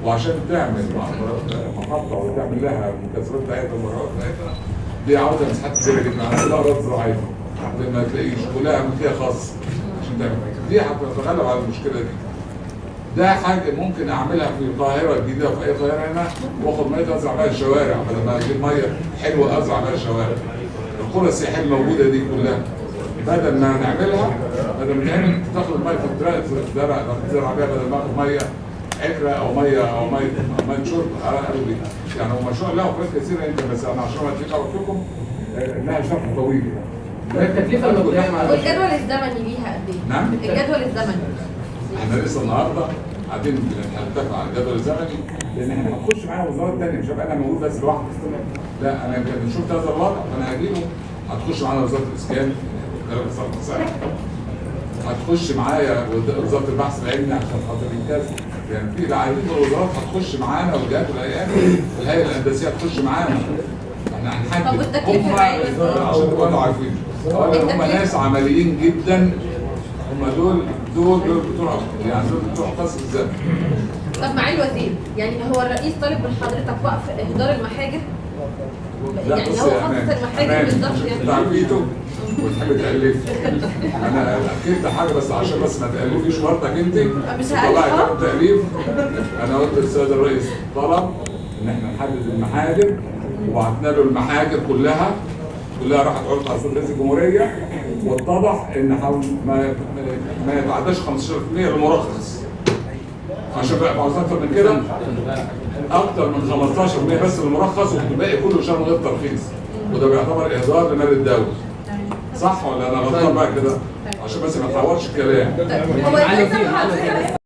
وعشان تعمل محطه وتعمل لها مكثفات بتاعتها ومراوح بتاعتها دي عاوزه مساحات كبيره جدا، عندها اراضي زراعيه ما تلاقيش كلها ملكيه خاصه عشان تعمل دي هتتغلب على المشكله دي. ده حاجه ممكن اعملها في القاهره الجديده وفي اي قاهره هنا، واخد ميه ازرع بها الشوارع بدل ما اجيب ميه حلوه ازرع بها الشوارع. القرى السياحيه الموجوده دي كلها بدل ما نعملها، بدل ما نعمل تاخد الميه في الزرع تزرع بيها بدل ما اخد ميه عكره او ميه شرب قالوا لي يعني هو مشروع له فوائد كثيره يمكن، بس انا عشان اديك قلت لكم انها شرح طويل. التكلفه المقدمه والجدول الزمني ليها قد ايه؟ نعم؟ الجدول الزمني احنا لسه النهارده قاعدين بنتفق على الجدول الزمني، لان احنا هنخش معايا وزارات ثانيه، مش هبقى انا موجود بس لوحدي. لا انا شفت هذا الوضع فانا هجيبه. هتخش معانا وزاره الاسكان، هتخش معايا وزاره البحث العلمي عشان خاطر الانجاز، يعني في عديد من الوزارات هتخش معانا، والجهات والهيئه الهندسيه هتخش معانا. احنا هنحدد. طب والتكلفه عشان تبقوا عارفين، اولا هم ناس عمليين جدا، هم دول بتوع قصر الزمن. طب معالي الوزير، يعني هو الرئيس طالب من حضرتك وقف اهدار المحاجر؟ يعني هو خصص المحاجر بالظبط يعني تعرفيته وتحب تألفي. انا اكدت حاجه بس عشان بس ما تألفيش برضك انت. مش طلعي كلام تأليف. انا قلت للسيد الرئيس طلب ان احنا نحدد المحاجر، وبعتنا له المحاجر كلها راحت عرض على رئيس الجمهوريه، واتضح ان ما يتعداش 15% المرخص. عشان بقى عاوز اكتر من كده، اكتر من 15% بس المرخص، والباقي كله شهر من غير ترخيص، وده بيعتبر اهدار لمال الدوله. صح ولا انا غلطان بقى كده؟ عشان بس ما تحورش الكلام. هو ازاي